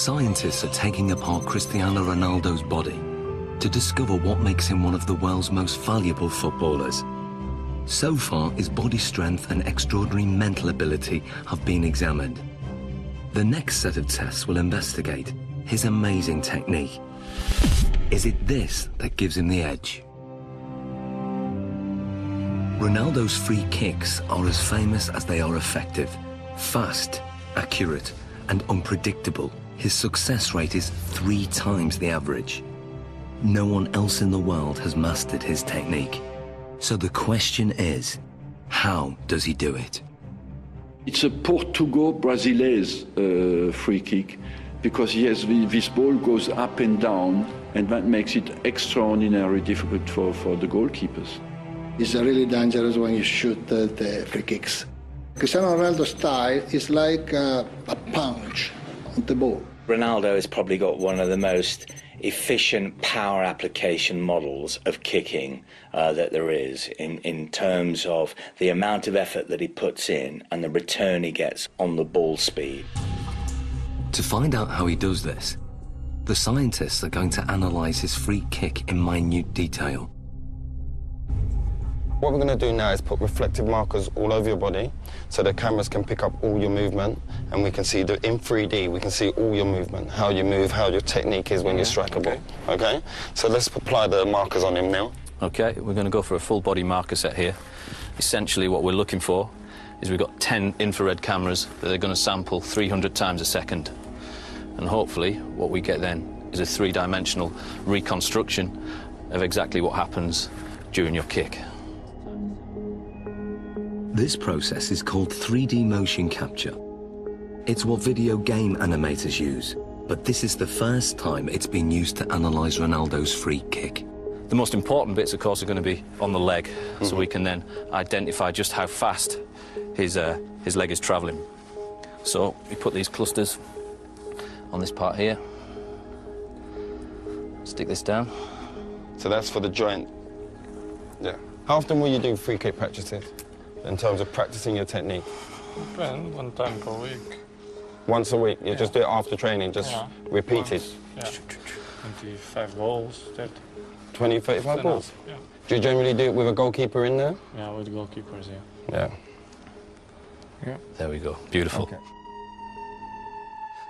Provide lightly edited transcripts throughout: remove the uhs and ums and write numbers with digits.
Scientists are taking apart Cristiano Ronaldo's body to discover what makes him one of the world's most valuable footballers. So far, his body strength and extraordinary mental ability have been examined. The next set of tests will investigate his amazing technique. Is it this that gives him the edge? Ronaldo's free kicks are as famous as they are effective. Fast, accurate, and unpredictable, his success rate is 3 times the average. No one else in the world has mastered his technique. So the question is, how does he do it? It's a Portugal-Brazilese free kick, because yes, this ball goes up and down, and that makes it extraordinarily difficult for the goalkeepers. It's really dangerous when you shoot the free kicks. Cristiano Ronaldo's style is like a punch on the ball. Ronaldo has probably got one of the most efficient power application models of kicking that there is in terms of the amount of effort that he puts in and the return he gets on the ball speed. To find out how he does this, the scientists are going to analyse his free kick in minute detail. What we're going to do now is put reflective markers all over your body so the cameras can pick up all your movement, and we can see in 3D, we can see all your movement, how you move, how your technique is when you strike a ball. Okay? So let's apply the markers on him now. Okay, we're going to go for a full body marker set here. Essentially what we're looking for is we've got 10 infrared cameras that are going to sample 300 times a second. And hopefully what we get then is a 3-dimensional reconstruction of exactly what happens during your kick. This process is called 3D motion capture. It's what video game animators use, but this is the first time it's been used to analyse Ronaldo's free kick. The most important bits, of course, are going to be on the leg, so we can then identify just how fast his leg is travelling. So we put these clusters on this part here, stick this down. So that's for the joint. Yeah. How often will you do free kick practices in terms of practicing your technique? Depends, 1 time per week. Once a week? You just do it after training, just repeat it? Yeah. 25 balls, 30. 20, 35 balls? Yeah. Do you generally do it with a goalkeeper in there? Yeah, with goalkeepers, Yeah. Yeah. There we go. Beautiful. Okay.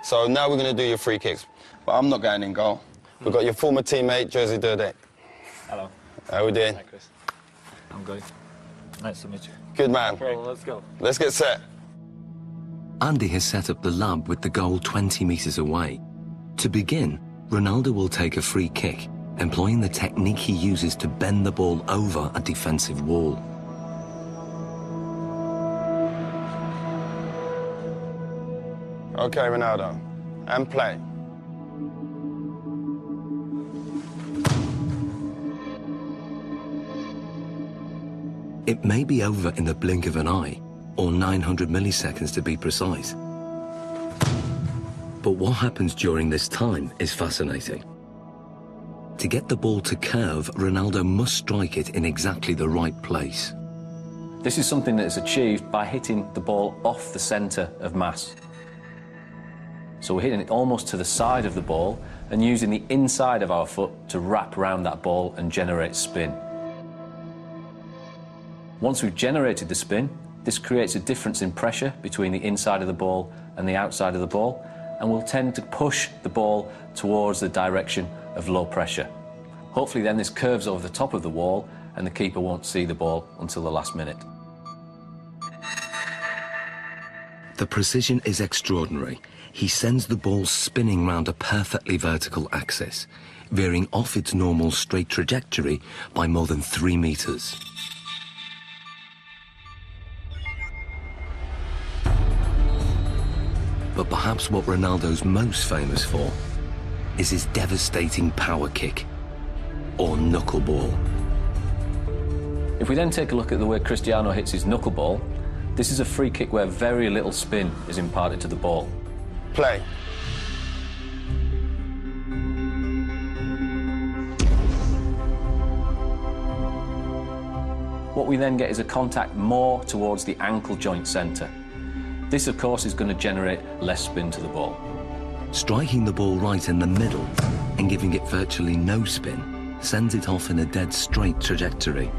So now we're going to do your free kicks, but I'm not going in goal. We've got your former teammate, Jersey Durdek. Hello. How are we doing? Hi, Chris. I'm good. Nice to meet you. Good man. Okay, well, let's go. Let's get set. Andy has set up the lab with the goal 20 metres away. To begin, Ronaldo will take a free kick, employing the technique he uses to bend the ball over a defensive wall. Okay, Ronaldo. And play. It may be over in the blink of an eye, or 900 milliseconds to be precise. But what happens during this time is fascinating. To get the ball to curve, Ronaldo must strike it in exactly the right place. This is something that is achieved by hitting the ball off the centre of mass. So we're hitting it almost to the side of the ball and using the inside of our foot to wrap around that ball and generate spin. Once we've generated the spin, this creates a difference in pressure between the inside of the ball and the outside of the ball, and will tend to push the ball towards the direction of low pressure. Hopefully then this curves over the top of the wall and the keeper won't see the ball until the last minute. The precision is extraordinary. He sends the ball spinning round a perfectly vertical axis, veering off its normal straight trajectory by more than 3 meters. But perhaps what Ronaldo's most famous for is his devastating power kick, or knuckleball. If we then take a look at the way Cristiano hits his knuckleball, this is a free kick where very little spin is imparted to the ball. Play. What we then get is a contact more towards the ankle joint centre. This, of course, is going to generate less spin to the ball. Striking the ball right in the middle and giving it virtually no spin sends it off in a dead straight trajectory.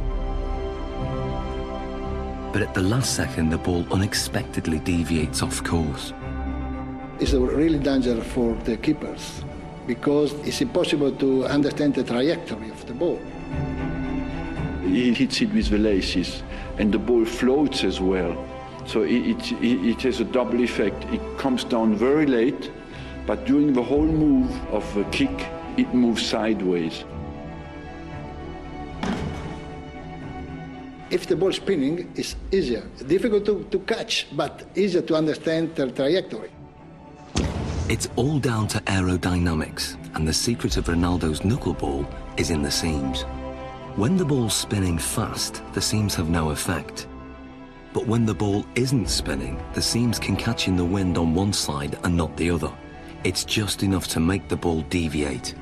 But at the last second, the ball unexpectedly deviates off course. It's a really danger for the keepers because it's impossible to understand the trajectory of the ball. He hits it with the laces, and the ball floats as well. So it has a double effect. It comes down very late, but during the whole move of the kick, it moves sideways. If the ball spinning, it's easier. Difficult to catch, but easier to understand the trajectory. It's all down to aerodynamics, and the secret of Ronaldo's knuckleball is in the seams. When the ball's spinning fast, the seams have no effect. But when the ball isn't spinning, the seams can catch in the wind on one side and not the other. It's just enough to make the ball deviate.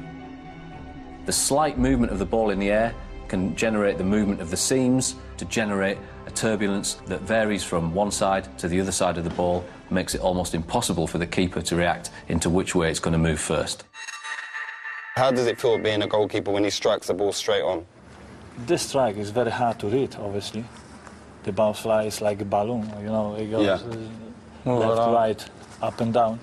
The slight movement of the ball in the air can generate the movement of the seams to generate a turbulence that varies from one side to the other side of the ball, makes it almost impossible for the keeper to react into which way it's going to move first. How does it feel being a goalkeeper when he strikes the ball straight on? This strike is very hard to read, obviously. The ball flies like a balloon, you know, it goes left, right, up and down.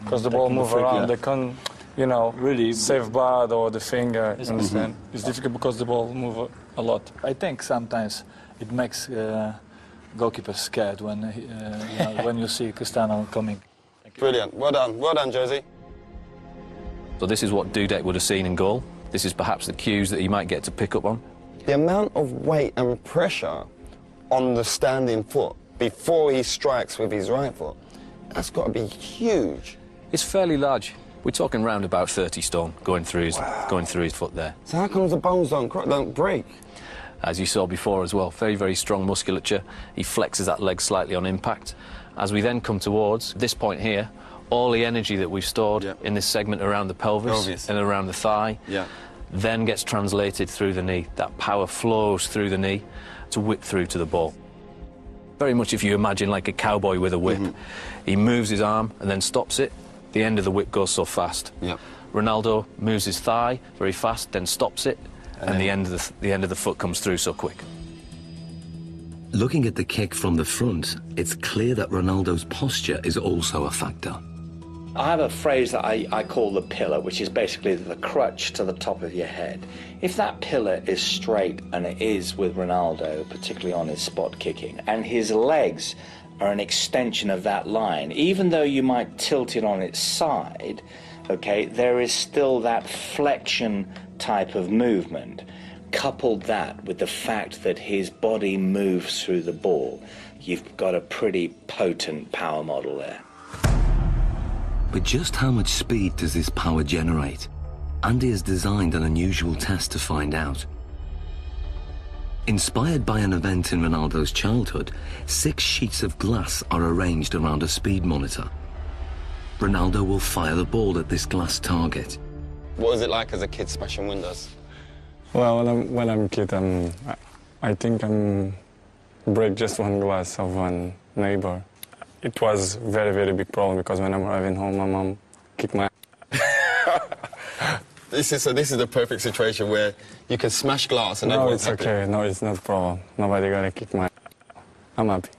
Because the ball moves around, they can't, you know, really save bad or the finger, you understand? It's difficult because the ball moves a lot. I think sometimes it makes goalkeepers scared when, you know, when you see Cristiano coming. Brilliant. Well done, Jersey. So this is what Dudek would have seen in goal. This is perhaps the cues that he might get to pick up on. The amount of weight and pressure on the standing foot before he strikes with his right foot, that's got to be huge. It's fairly large. We're talking round about 30 stone going through his foot there. So how comes the bones don't break? As you saw before as well, very, very strong musculature. He flexes that leg slightly on impact. As we then come towards this point here, all the energy that we've stored in this segment around the pelvis and around the thigh then gets translated through the knee. That power flows through the knee to whip through to the ball. Very much if you imagine like a cowboy with a whip. He moves his arm and then stops it. The end of the whip goes so fast. Ronaldo moves his thigh very fast, then stops it, and the end of the foot comes through so quick. Looking at the kick from the front, it's clear that Ronaldo's posture is also a factor. I have a phrase that I call the pillar, which is basically the crutch to the top of your head. If that pillar is straight, and it is with Ronaldo, particularly on his spot kicking, and his legs are an extension of that line, even though you might tilt it on its side, okay, there is still that flexion type of movement. Couple that with the fact that his body moves through the ball, you've got a pretty potent power model there. But just how much speed does this power generate? Andy has designed an unusual test to find out. Inspired by an event in Ronaldo's childhood, 6 sheets of glass are arranged around a speed monitor. Ronaldo will fire the ball at this glass target. What was it like as a kid smashing windows? Well, when I'm a kid, I think I break just one glass of one neighbor. It was very, very big problem because when I'm arriving home, my mom kicked my This is the perfect situation where you can smash glass and No, everyone's it's okay. happy. No, it's not a problem. Nobody gonna kick my I'm happy.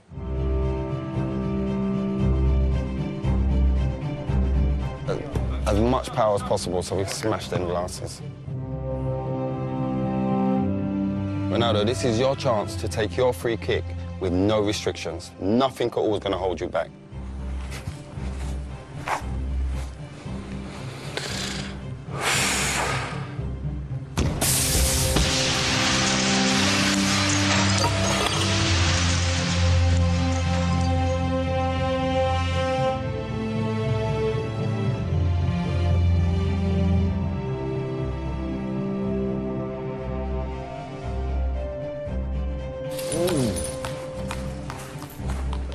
As much power as possible so we smash them glasses. Ronaldo, this is your chance to take your free kick with no restrictions. Nothing at all is going to hold you back.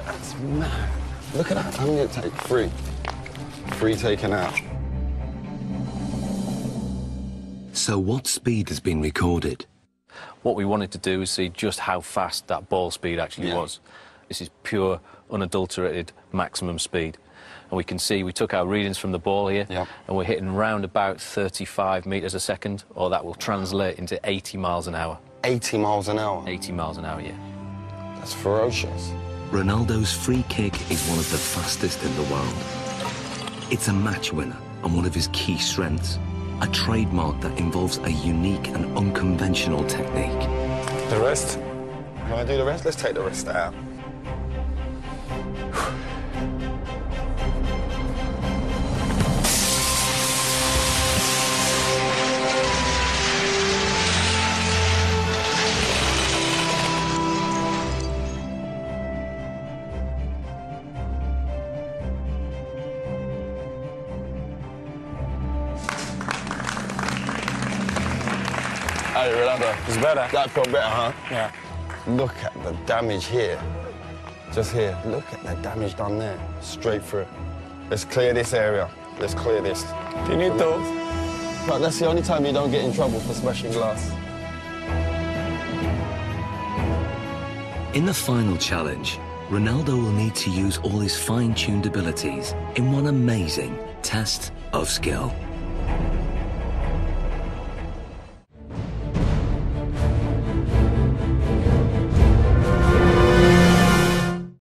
That's mad. Look at that. I'm going to take 3. 3 taken out. So what speed has been recorded? What we wanted to do is see just how fast that ball speed actually was. This is pure, unadulterated maximum speed. And we can see we took our readings from the ball here, Yep. and we're hitting round about 35 metres a second, or that will translate into 80 miles an hour. 80 miles an hour? 80 miles an hour, yeah. That's ferocious. Ronaldo's free kick is one of the fastest in the world. It's a match winner and one of his key strengths, a trademark that involves a unique and unconventional technique. The rest? You want to do the rest? Let's take the rest out. Hey, Ronaldo. It's better. That felt better, huh? Yeah. Look at the damage here. Just here. Look at the damage done there. Straight through. Let's clear this area. Let's clear this. Finito. But that's the only time you don't get in trouble for smashing glass. In the final challenge, Ronaldo will need to use all his fine-tuned abilities in one amazing test of skill.